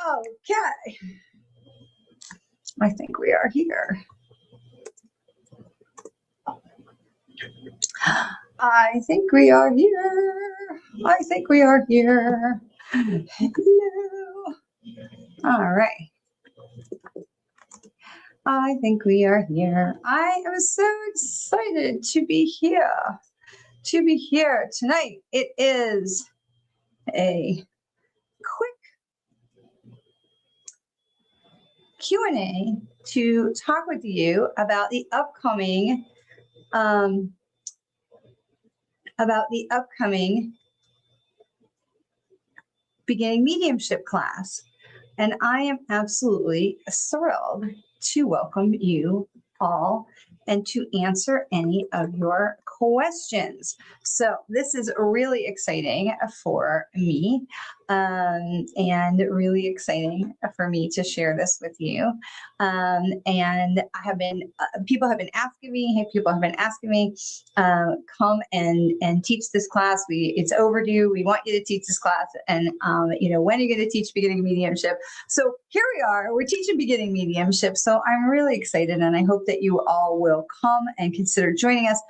Okay, I think we are here. I think we are here. I think we are here. Hello. All right. I think we are here. I am so excited to be here. Tonight. It is a quick Q&A to talk with you about the upcoming beginning mediumship class. And I am absolutely thrilled to welcome you all and to answer any of your questions. So this is really exciting for me, and really exciting for me to share this with you. And I have been, people have been asking me, come and teach this class. It's overdue. We want you to teach this class. And, when are you going to teach beginning mediumship? So here we are, we're teaching beginning mediumship. So I'm really excited, and I hope that you all will come and consider joining us.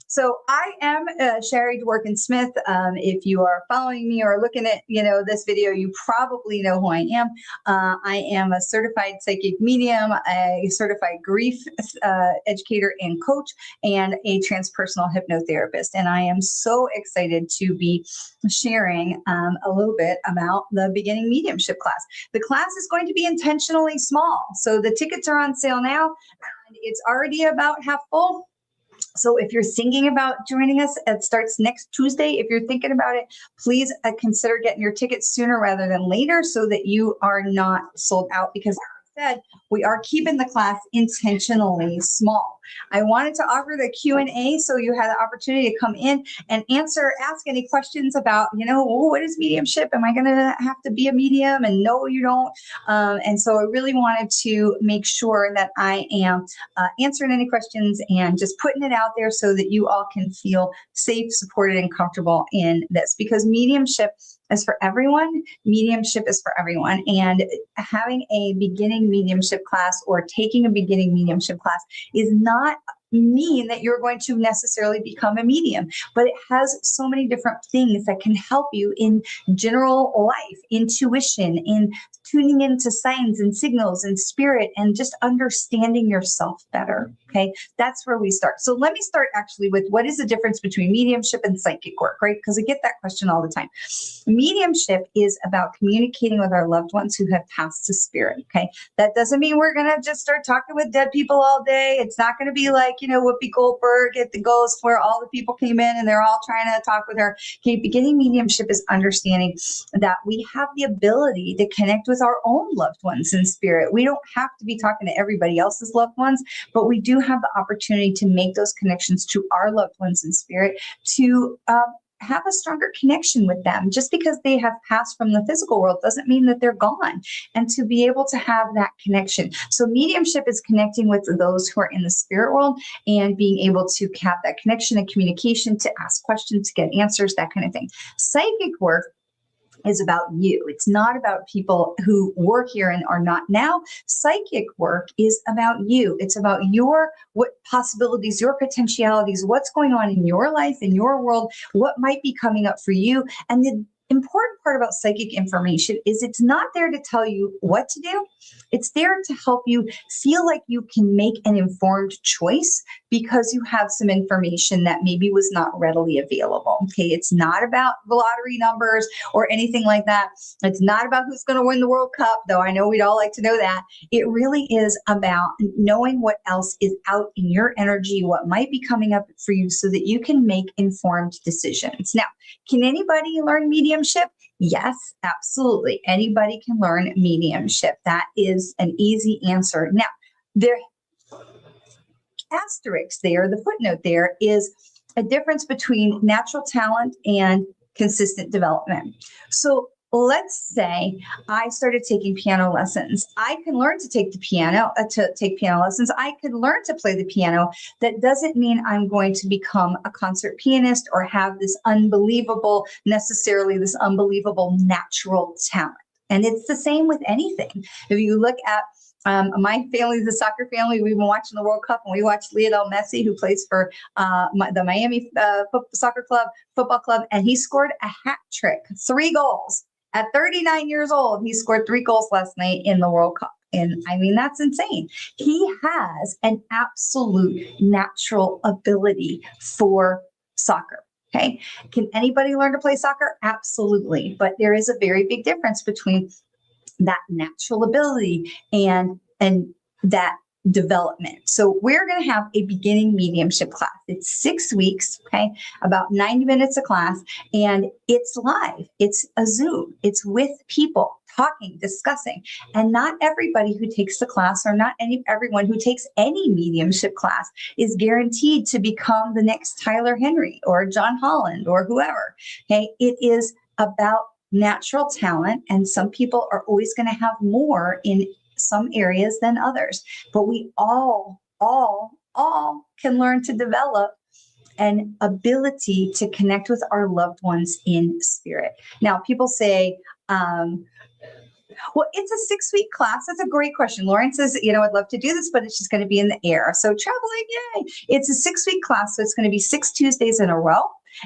So I am Sherry Dworkin-Smith. If you are following me or looking at, this video, you probably know who I am. I am a certified psychic medium, a certified grief educator and coach, and a transpersonal hypnotherapist. And I am so excited to be sharing a little bit about the beginning mediumship class. The class is going to be intentionally small. So the tickets are on sale now, and it's already about half full. So if you're thinking about joining us, it starts next Tuesday. If you're thinking about it, please consider getting your tickets sooner rather than later so that you are not sold out, because like I said, we are keeping the class intentionally small. I wanted to offer the Q&A so you had the opportunity to come in and ask any questions about, what is mediumship? Am I going to have to be a medium? And no, you don't. And so I really wanted to make sure that I am answering any questions and just putting it out there so that you all can feel safe, supported, and comfortable in this, because mediumship is for everyone. Mediumship is for everyone. And having a beginning mediumship class or taking a beginning mediumship class is not mean that you're going to necessarily become a medium, but it has so many different things that can help you in general life, intuition, in tuning into signs and signals and spirit, and just understanding yourself better. Okay, that's where we start. So let me start actually with what is the difference between mediumship and psychic work, right? Because I get that question all the time. Mediumship is about communicating with our loved ones who have passed to spirit. Okay, that doesn't mean we're going to just start talking with dead people all day. It's not going to be like, Whoopi Goldberg at The Ghost, where all the people came in and they're all trying to talk with her. Okay, beginning mediumship is understanding that we have the ability to connect with our own loved ones in spirit. We don't have to be talking to everybody else's loved ones, but we do have the opportunity to make those connections to our loved ones in spirit, to have a stronger connection with them. Just because they have passed from the physical world doesn't mean that they're gone, and to be able to have that connection. So mediumship is connecting with those who are in the spirit world and being able to have that connection and communication, to ask questions, to get answers, that kind of thing. Psychic work is about you. It's not about people who work here and are not now. Psychic work is about you. It's about what possibilities, your potentialities, what's going on in your life, in your world, what might be coming up for you. And the important part about psychic information is it's not there to tell you what to do. It's there to help you feel like you can make an informed choice because you have some information that maybe was not readily available. Okay, it's not about the lottery numbers or anything like that. It's not about who's going to win the World Cup, though I know we'd all like to know that. It really is about knowing what else is out in your energy, what might be coming up for you, so that you can make informed decisions. Now, can anybody learn mediumship? Yes, absolutely. Anybody can learn mediumship. That is an easy answer. Now, there asterisk there, the footnote there, is a difference between natural talent and consistent development. So let's say I started taking piano lessons. I can learn to take piano lessons. I could learn to play the piano. That doesn't mean I'm going to become a concert pianist or have this unbelievable natural talent. And it's the same with anything. If you look at my family is a soccer family. We've been watching the World Cup, and we watched Lionel Messi, who plays for the Miami football club, and he scored a hat trick, 3 goals. At 39 years old, he scored 3 goals last night in the World Cup. And I mean, that's insane. He has an absolute natural ability for soccer. Okay. Can anybody learn to play soccer? Absolutely. But there is a very big difference between that natural ability and that development. So we're going to have a beginning mediumship class. It's 6 weeks, okay, about 90 minutes a class, and it's live. It's a Zoom. It's with people talking, discussing. And not everybody who takes the class, or not everyone who takes any mediumship class, is guaranteed to become the next Tyler Henry or John Holland or whoever. Okay, it is about natural talent, and some people are always going to have more in some areas than others, but we all can learn to develop an ability to connect with our loved ones in spirit. Now, people say, well, it's a 6-week class. That's a great question. Lauren says, I'd love to do this, but it's just going to be in the air. So traveling, yay. It's a 6-week class. So it's going to be 6 Tuesdays in a row.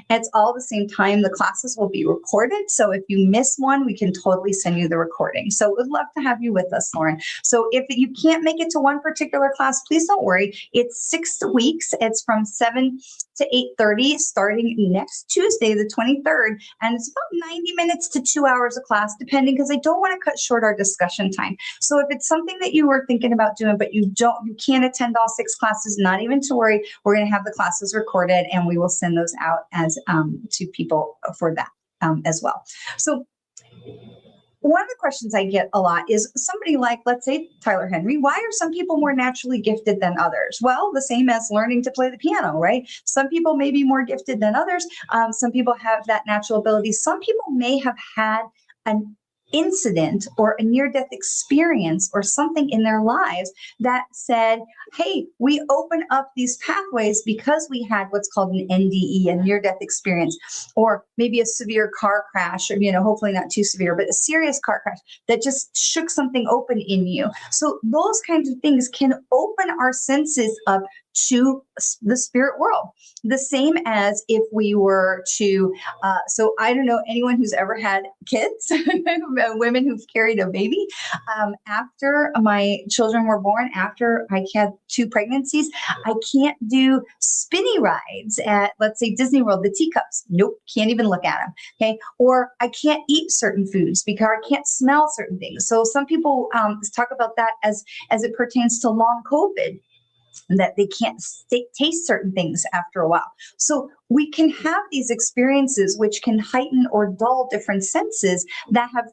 It's all the same time. The classes will be recorded. So if you miss one, we can totally send you the recording. So we'd love to have you with us, Lauren. So if you can't make it to one particular class, please don't worry. It's 6 weeks. It's from 7 to 8:30, starting next Tuesday, the 23rd. And it's about 90 minutes to 2 hours of class, depending, because I don't want to cut short our discussion time. So if it's something that you were thinking about doing, but you can't attend all 6 classes, not even to worry. We're going to have the classes recorded, and we will send those out as to people for that as well. So one of the questions I get a lot is somebody like, let's say, Tyler Henry. Why are some people more naturally gifted than others? Well, the same as learning to play the piano, right? Some people may be more gifted than others. Some people have that natural ability. Some people may have had an incident or a near-death experience or something in their lives that said, hey, we open up these pathways because we had what's called an NDE, a near-death experience, or maybe a severe car crash, or, hopefully not too severe, but a serious car crash that just shook something open in you. So those kinds of things can open our senses up to the spirit world. The same as if we were to, so I don't know anyone who's ever had kids, women who've carried a baby. After my children were born, after I had 2 pregnancies, I can't do spinny rides at, let's say, Disney World, the teacups. Nope, can't even look at them. Okay. Or I can't eat certain foods because I can't smell certain things. So some people talk about that as it pertains to long COVID, that they can't taste certain things after a while. So we can have these experiences which can heighten or dull different senses that have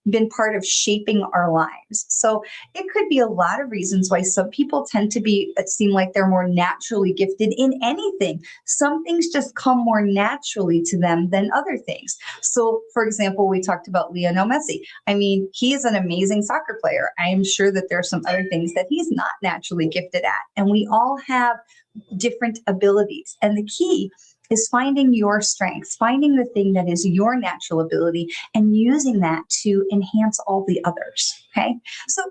been part of shaping our lives. So it could be a lot of reasons why some people tend to seem like they're more naturally gifted in anything. Some things just come more naturally to them than other things. So, for example, we talked about Lionel Messi. I mean, he is an amazing soccer player. I am sure that there are some other things that he's not naturally gifted at. And we all have different abilities. And the key is finding your strengths, finding the thing that is your natural ability and using that to enhance all the others. Okay. So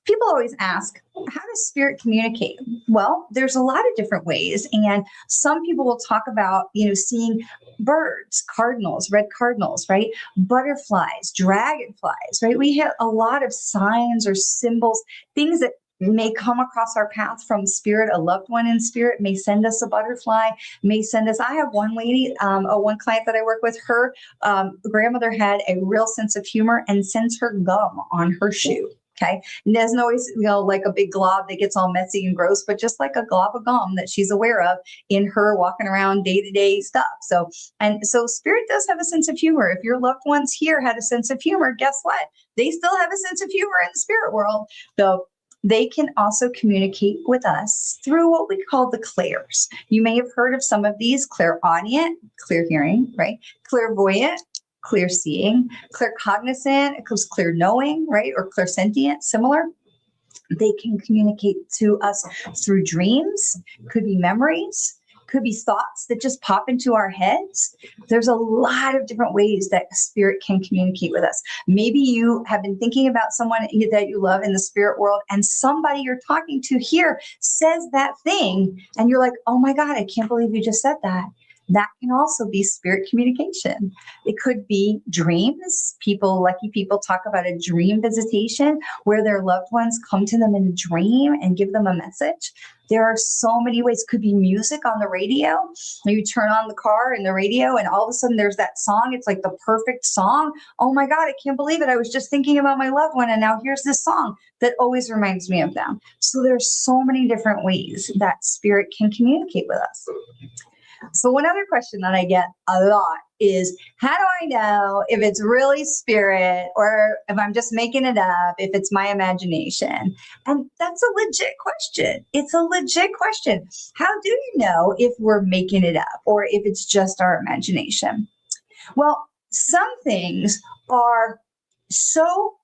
people always ask, how does spirit communicate? Well, there's a lot of different ways. And some people will talk about, seeing birds, cardinals, red cardinals, right? Butterflies, dragonflies, right? We have a lot of signs or symbols, things that may come across our path from spirit. A loved one in spirit may send us a butterfly, may send us. I have one lady, one client that I work with, her grandmother had a real sense of humor and sends her gum on her shoe. Okay. And it doesn't always, like a big glob that gets all messy and gross, but just like a glob of gum that she's aware of in her walking around day-to-day stuff. So spirit does have a sense of humor. If your loved ones here had a sense of humor, guess what? They still have a sense of humor in the spirit world. So they can also communicate with us through what we call the clairs. You may have heard of some of these: clairaudient, clear hearing, right? Clairvoyant, clear seeing; claircognizant, clear knowing, right? Or clairsentient, similar. They can communicate to us through dreams, could be memories, Could be thoughts that just pop into our heads. There's a lot of different ways that spirit can communicate with us. Maybe you have been thinking about someone that you love in the spirit world, and somebody you're talking to here says that thing, and you're like, oh my God, I can't believe you just said that. That can also be spirit communication. It could be dreams. Lucky people talk about a dream visitation where their loved ones come to them in a dream and give them a message. There are so many ways. It could be music on the radio. You turn on the car and the radio, and all of a sudden there's that song. It's like the perfect song. Oh my God, I can't believe it. I was just thinking about my loved one, and now here's this song that always reminds me of them. So there's so many different ways that spirit can communicate with us. So one other question that I get a lot is, how do I know if it's really spirit or if I'm just making it up, if it's my imagination? And that's a legit question. It's a legit question. How do you know if we're making it up or if it's just our imagination? Well, some things are so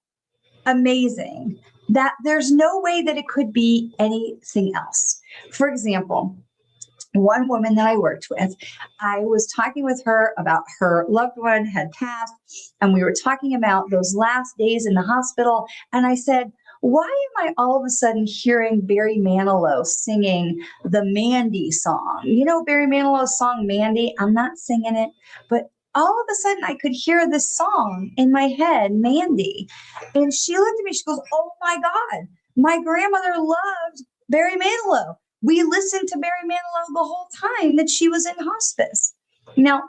amazing that there's no way that it could be anything else. For example, one woman that I worked with, I was talking with her about her loved one had passed, and we were talking about those last days in the hospital. And I said, why am I all of a sudden hearing Barry Manilow singing the Mandy song? You know, Barry Manilow's song, Mandy? I'm not singing it, but all of a sudden I could hear this song in my head, Mandy. And she looked at me, she goes, oh my God, my grandmother loved Barry Manilow. We listened to Barry Manilow the whole time that she was in hospice. Now,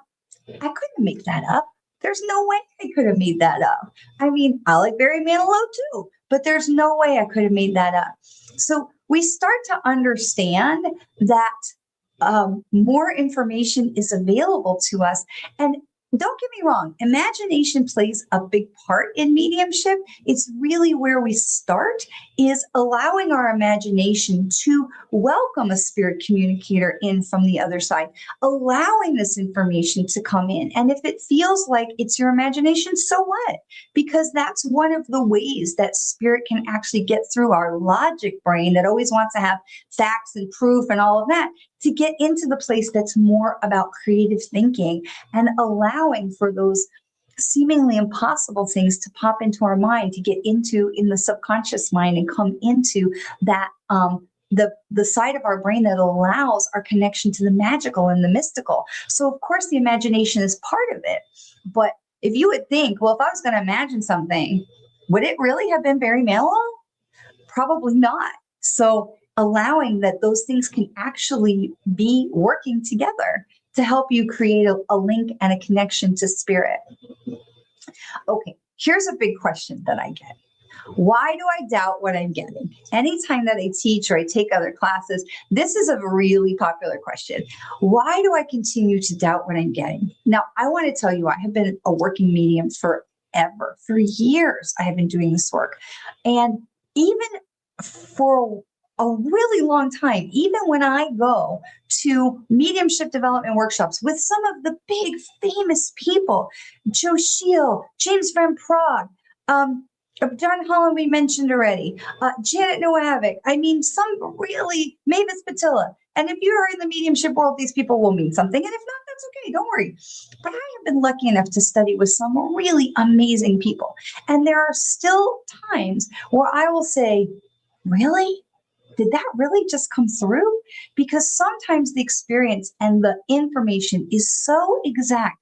I couldn't make that up. There's no way I could have made that up. I mean, I like Barry Manilow too, but there's no way I could have made that up. So we start to understand that more information is available to us. And don't get me wrong, imagination plays a big part in mediumship. It's really where we start, is allowing our imagination to welcome a spirit communicator in from the other side, allowing this information to come in. And if it feels like it's your imagination, so what? Because that's one of the ways that spirit can actually get through our logic brain that always wants to have facts and proof and all of that, to get into the place that's more about creative thinking and allowing for those seemingly impossible things to pop into our mind, to get into in the subconscious mind and come into that the side of our brain that allows our connection to the magical and the mystical. So of course the imagination is part of it. But if you would think, well, if I was going to imagine something, would it really have been Barry Manilow? Probably not. So allowing that those things can actually be working together to help you create a link and a connection to spirit. Okay, here's a big question that I get. Why do I doubt what I'm getting? Anytime that I teach or I take other classes, this is a really popular question. Why do I continue to doubt what I'm getting? Now, I want to tell you, I have been a working medium forever. For years, I have been doing this work. And even for a really long time, even when I go to mediumship development workshops with some of the big famous people, Joe Scheel, James Van Praagh, John Holland, we mentioned already, Janet Noavic, I mean, some really, Mavis Patilla. And if you're in the mediumship world, these people will mean something. And if not, that's okay, don't worry. But I have been lucky enough to study with some really amazing people. And there are still times where I will say, really? Did that really just come through? Because sometimes the experience and the information is so exact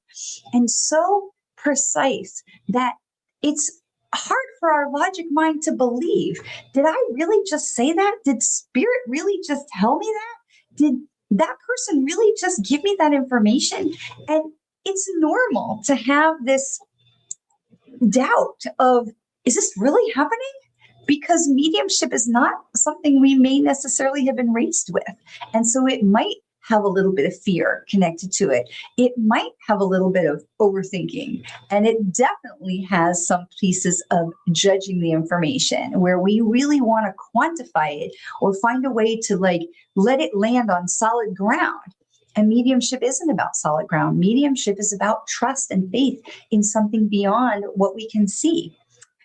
and so precise that it's hard for our logic mind to believe. Did I really just say that? Did spirit really just tell me that? Did that person really just give me that information? And it's normal to have this doubt of, is this really happening? Because mediumship is not something we may necessarily have been raised with. And so it might have a little bit of fear connected to it. It might have a little bit of overthinking. And it definitely has some pieces of judging the information where we really want to quantify it or find a way to let it land on solid ground. And mediumship isn't about solid ground. Mediumship is about trust and faith in something beyond what we can see.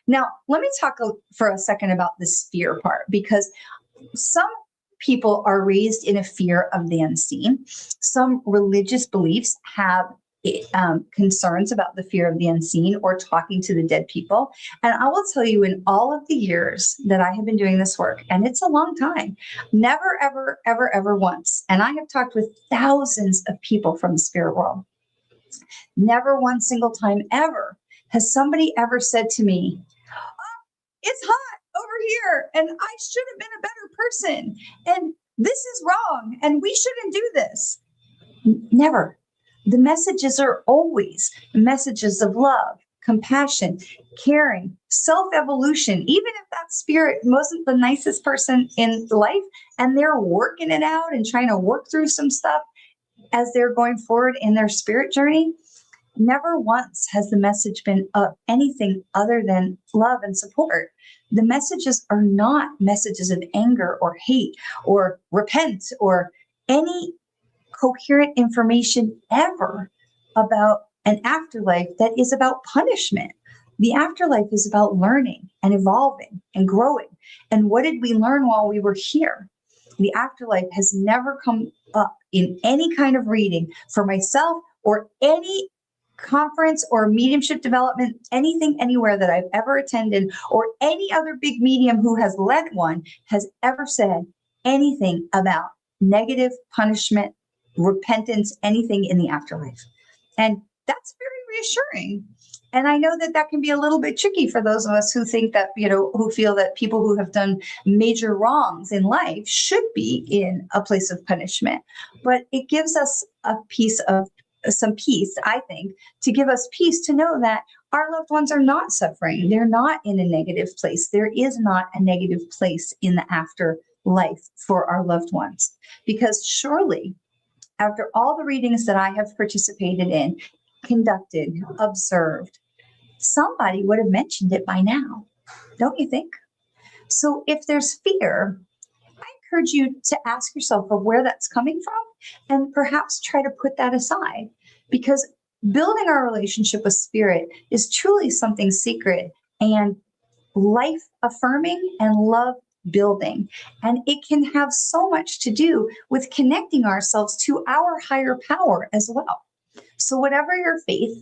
Now, let me talk for a second about this fear part, because some people are raised in a fear of the unseen. Some religious beliefs have concerns about the fear of the unseen or talking to the dead people. And I will tell you, in all of the years that I have been doing this work, and it's a long time, never, ever, ever, ever once, and I have talked with thousands of people from the spirit world, never one single time ever has somebody ever said to me, "Oh, it's hot over here, and I should have been a better person, and this is wrong, and we shouldn't do this." Never. The messages are always messages of love, compassion, caring, self-evolution. Even if that spirit wasn't the nicest person in life and they're working it out and trying to work through some stuff as they're going forward in their spirit journey, never once has the message been anything other than love and support. The messages are not messages of anger or hate or repent or any coherent information ever about an afterlife that is about punishment. The afterlife is about learning and evolving and growing. And what did we learn while we were here? The afterlife has never come up in any kind of reading for myself or any conference or mediumship development, anything, anywhere that I've ever attended, or any other big medium who has led one has ever said anything about negative punishment, repentance, anything in the afterlife. And that's very reassuring. And I know that that can be a little bit tricky for those of us who think that, who feel that people who have done major wrongs in life should be in a place of punishment. But it gives us some peace, I think, to give us peace to know that our loved ones are not suffering. They're not in a negative place. There is not a negative place in the afterlife for our loved ones. Because surely, after all the readings that I have participated in, conducted, observed, somebody would have mentioned it by now, don't you think? So if there's fear, I encourage you to ask yourself of where that's coming from and perhaps try to put that aside, because building our relationship with spirit is truly something sacred and life affirming and love building. And it can have so much to do with connecting ourselves to our higher power as well. So whatever your faith,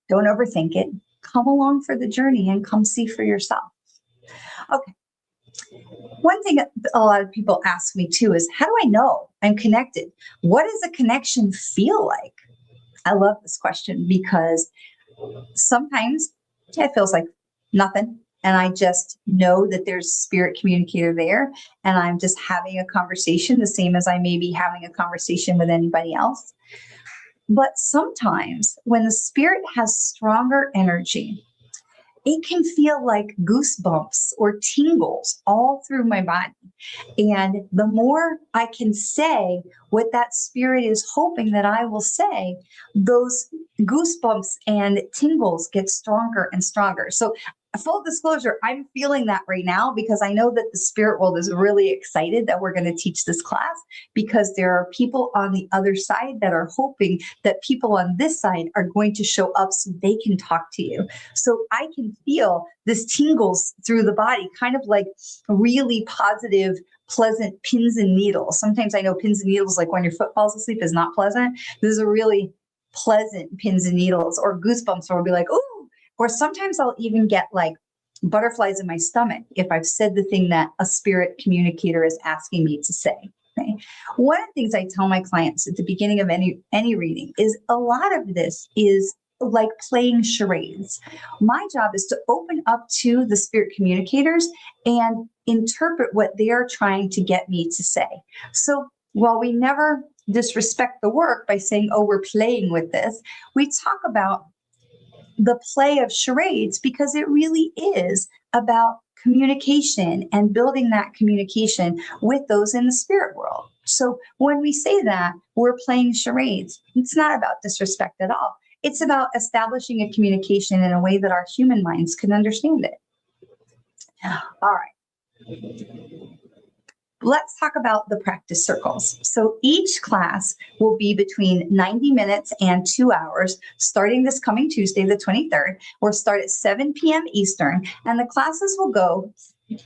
don't overthink it. Come along for the journey and come see for yourself. Okay. One thing a lot of people ask me too is, how do I know I'm connected? What does a connection feel like? I love this question because sometimes it feels like nothing. And I just know that there's a spirit communicator there, and I'm just having a conversation the same as I may be having a conversation with anybody else. But sometimes when the spirit has stronger energy, it can feel like goosebumps or tingles all through my body. And the more I can say what that spirit is hoping that I will say, those goosebumps and tingles get stronger and stronger. So full disclosure, I'm feeling that right now because I know that the spirit world is really excited that we're going to teach this class, because there are people on the other side that are hoping that people on this side are going to show up so they can talk to you. So I can feel this tingles through the body, kind of like really positive, pleasant pins and needles. Sometimes I know pins and needles, like when your foot falls asleep, is not pleasant. This is a really pleasant pins and needles, or goosebumps, or I'll be like, ooh. Or sometimes I'll even get like butterflies in my stomach if I've said the thing that a spirit communicator is asking me to say. Okay? One of the things I tell my clients at the beginning of any reading is a lot of this is like playing charades. My job is to open up to the spirit communicators and interpret what they are trying to get me to say. So while we never disrespect the work by saying, oh, we're playing with this, we talk about the play of charades because it really is about communication and building that communication with those in the spirit world. So when we say that we're playing charades, it's not about disrespect at all. It's about establishing a communication in a way that our human minds can understand it. All right. Let's talk about the practice circles. So each class will be between 90 minutes and 2 hours, starting this coming Tuesday, the 23rd. We'll start at 7 p.m. Eastern, and the classes will go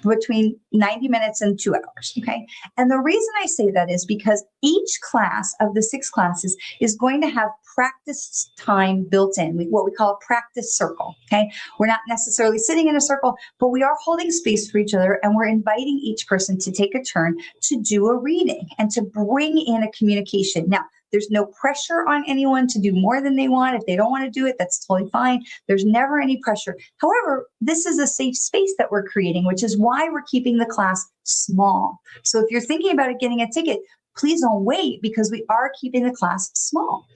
between 90 minutes and 2 hours. Okay. And the reason I say that is because each class of the 6 classes is going to have practice time built in, what we call a practice circle. Okay. We're not necessarily sitting in a circle, but we are holding space for each other, and we're inviting each person to take a turn to do a reading and to bring in a communication. Now, there's no pressure on anyone to do more than they want. If they don't want to do it, that's totally fine. There's never any pressure. However, this is a safe space that we're creating, which is why we're keeping the class small. So if you're thinking about it, getting a ticket, please don't wait, because we are keeping the class small,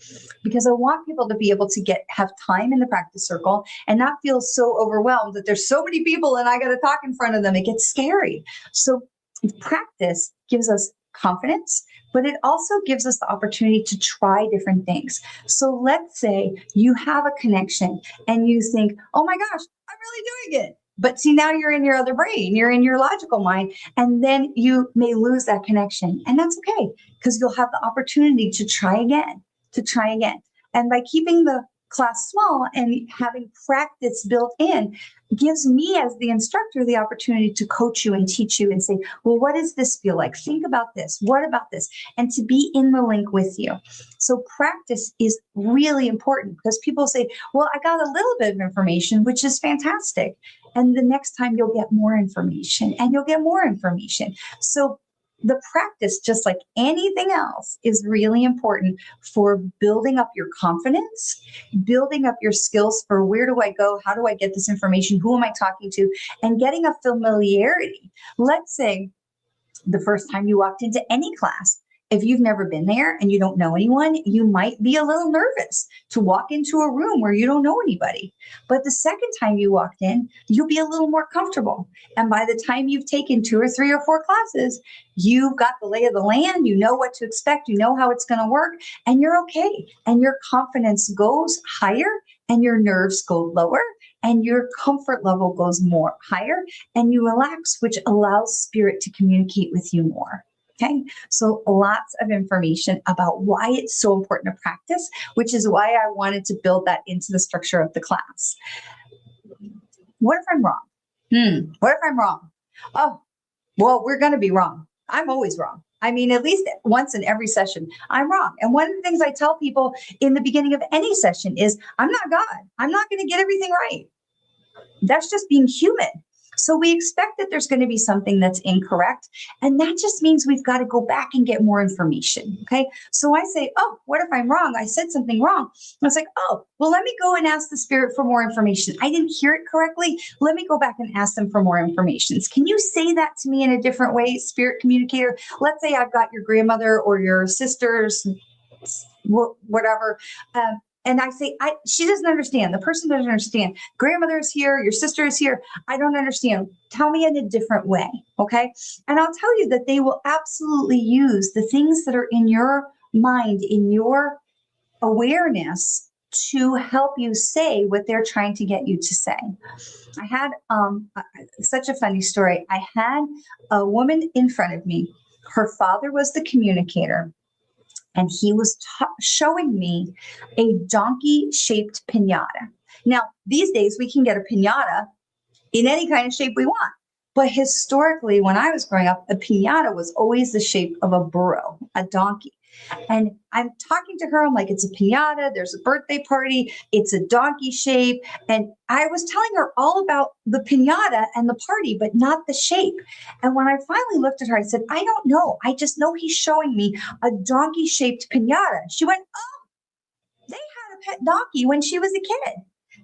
because I want people to be able to have time in the practice circle and not feel so overwhelmed that there's so many people and I got to talk in front of them. It gets scary. So practice gives us confidence, but it also gives us the opportunity to try different things. So let's say you have a connection and you think, oh my gosh, I'm really doing it. But see, now you're in your other brain, you're in your logical mind, and then you may lose that connection. And that's okay, because you'll have the opportunity to try again. And by keeping the class small and having practice built in, gives me as the instructor the opportunity to coach you and teach you and say, well, what does this feel like? Think about this. What about this? And to be in the link with you. So practice is really important, because people say, well, I got a little bit of information, which is fantastic. And the next time you'll get more information and you'll get more information. So the practice, just like anything else, is really important for building up your confidence, building up your skills for where do I go? How do I get this information? Who am I talking to? And getting a familiarity. Let's say the first time you walked into any class, if you've never been there and you don't know anyone, you might be a little nervous to walk into a room where you don't know anybody. But the second time you walked in, you'll be a little more comfortable. And by the time you've taken 2 or 3 or 4 classes, you've got the lay of the land, you know what to expect, you know how it's going to work, and you're okay. And your confidence goes higher and your nerves go lower and your comfort level goes more higher and you relax, which allows spirit to communicate with you more. Okay, so lots of information about why it's so important to practice, which is why I wanted to build that into the structure of the class. What if I'm wrong? What if I'm wrong? Oh, well, we're going to be wrong. I'm always wrong. I mean, at least once in every session, I'm wrong. And one of the things I tell people in the beginning of any session is, I'm not God. I'm not going to get everything right. That's just being human. So we expect that there's going to be something that's incorrect. And that just means we've got to go back and get more information. Okay. So I say, oh, what if I'm wrong? I said something wrong. I was like, oh, well, let me go and ask the spirit for more information. I didn't hear it correctly. Let me go back and ask them for more information. Can you say that to me in a different way, spirit communicator? Let's say I've got your grandmother or your sisters, whatever. And I say, she doesn't understand. The person doesn't understand. Grandmother is here. Your sister is here. I don't understand. Tell me in a different way. Okay. And I'll tell you that they will absolutely use the things that are in your mind, in your awareness, to help you say what they're trying to get you to say. I had such a funny story. I had a woman in front of me. Her father was the communicator. And he was showing me a donkey-shaped piñata. Now, these days, we can get a piñata in any kind of shape we want. But historically, when I was growing up, a piñata was always the shape of a burro, a donkey. And I'm talking to her. I'm like, it's a piñata. There's a birthday party. It's a donkey shape. And I was telling her all about the piñata and the party, but not the shape. And when I finally looked at her, I said, I don't know. I just know he's showing me a donkey shaped piñata. She went, oh, they had a pet donkey when she was a kid.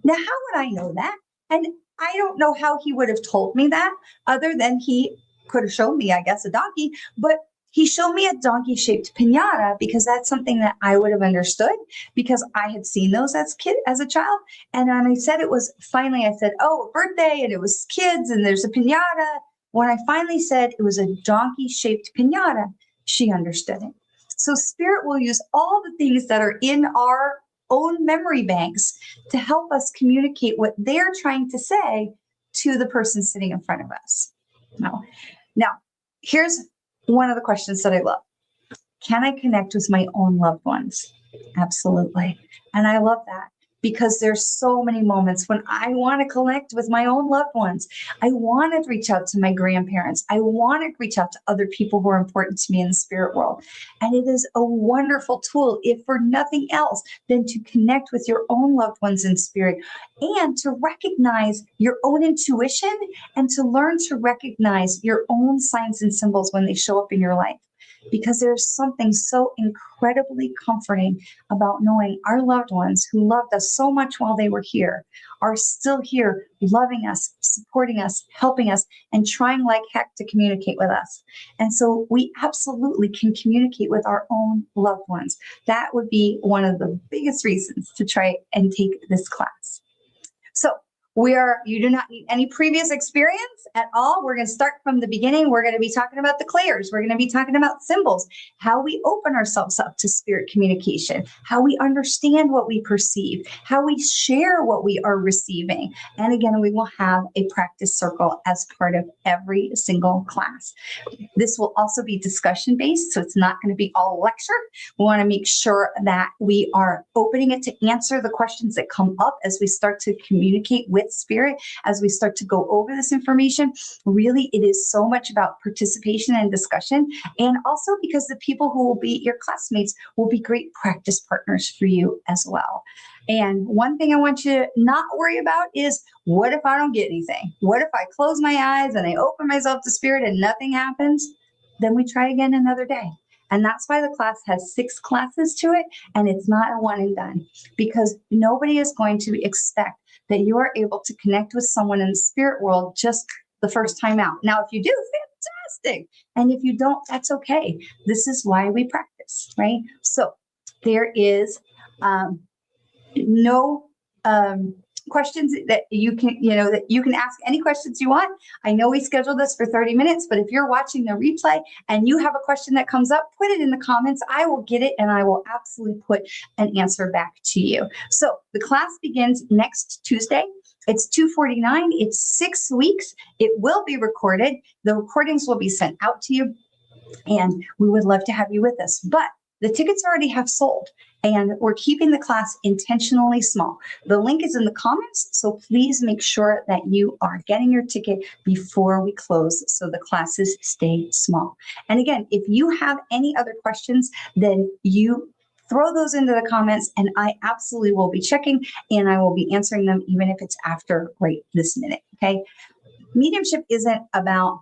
Now, how would I know that? And I don't know how he would have told me that, other than he could have shown me, I guess, a donkey. But he showed me a donkey-shaped piñata because that's something that I would have understood, because I had seen those as a child. And when I said it was, finally I said, oh, a birthday, and it was kids, and there's a piñata. When I finally said it was a donkey-shaped piñata, she understood it. So spirit will use all the things that are in our own memory banks to help us communicate what they're trying to say to the person sitting in front of us. Now, here's one of the questions that I love. Can I connect with my own loved ones? Absolutely. And I love that because there's so many moments when I want to connect with my own loved ones. I want to reach out to my grandparents. I want to reach out to other people who are important to me in the spirit world. And it is a wonderful tool, if for nothing else, than to connect with your own loved ones in spirit and to recognize your own intuition and to learn to recognize your own signs and symbols when they show up in your life. Because there's something so incredibly comforting about knowing our loved ones who loved us so much while they were here are still here, loving us, supporting us, helping us, and trying like heck to communicate with us. And so we absolutely can communicate with our own loved ones. That would be one of the biggest reasons to try and take this class. So you do not need any previous experience at all. We're going to start from the beginning. We're going to be talking about the clairs. We're going to be talking about symbols, how we open ourselves up to spirit communication, how we understand what we perceive, how we share what we are receiving. And again, we will have a practice circle as part of every single class. This will also be discussion based, so it's not going to be all lecture. We want to make sure that we are opening it to answer the questions that come up as we start to communicate with spirit, as we start to go over this information. Really, it is so much about participation and discussion, and also because the people who will be your classmates will be great practice partners for you as well. And one thing I want you to not worry about is, what if I don't get anything? What if I close my eyes and I open myself to spirit and nothing happens? Then we try again another day. And that's why the class has 6 classes to it, and it's not a one and done, because nobody is going to expect that you are able to connect with someone in the spirit world just the first time out. Now, if you do, fantastic. And if you don't, that's okay. This is why we practice, right? So there is no questions that you can ask any questions you want. I know we scheduled this for 30 minutes, but if you're watching the replay and you have a question that comes up, put it in the comments. I will get it and I will absolutely put an answer back to you. So the class begins next Tuesday. It's 2:49. It's 6 weeks. It will be recorded. The recordings will be sent out to you, and we would love to have you with us. But the tickets already have sold, and we're keeping the class intentionally small. The link is in the comments, so please make sure that you are getting your ticket before we close so the classes stay small. And again, if you have any other questions, then you throw those into the comments, and I absolutely will be checking, and I will be answering them even if it's after right this minute, okay? Mediumship isn't about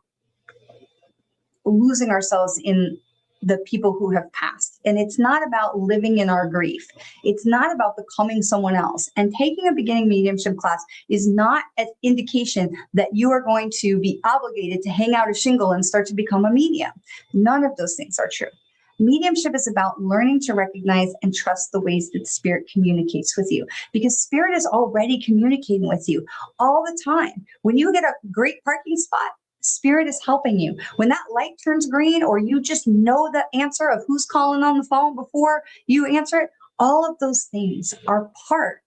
losing ourselves in the people who have passed. And it's not about living in our grief. It's not about becoming someone else. And taking a beginning mediumship class is not an indication that you are going to be obligated to hang out a shingle and start to become a medium. None of those things are true. Mediumship is about learning to recognize and trust the ways that spirit communicates with you, because spirit is already communicating with you all the time. When you get a great parking spot, spirit is helping you. When that light turns green, or you just know the answer of who's calling on the phone before you answer it, all of those things are part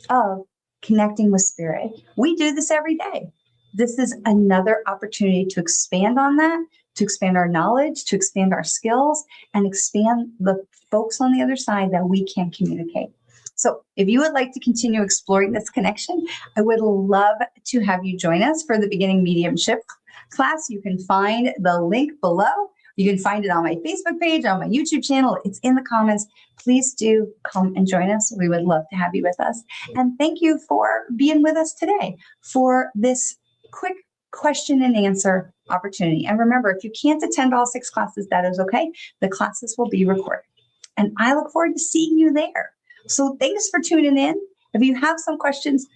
of connecting with spirit. We do this every day. This is another opportunity to expand on that, to expand our knowledge, to expand our skills, and expand the folks on the other side that we can communicate. So if you would like to continue exploring this connection, I would love to have you join us for the beginning mediumship class. You can find the link below. You can find it on my Facebook page, on my YouTube channel. It's in the comments. Please do come and join us. We would love to have you with us. And thank you for being with us today for this quick question and answer opportunity. And remember, if you can't attend all 6 classes, that is okay. The classes will be recorded. And I look forward to seeing you there. So thanks for tuning in. If you have some questions,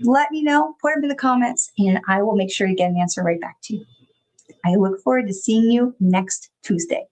let me know, put them in the comments, and I will make sure to get an answer right back to you. I look forward to seeing you next Tuesday.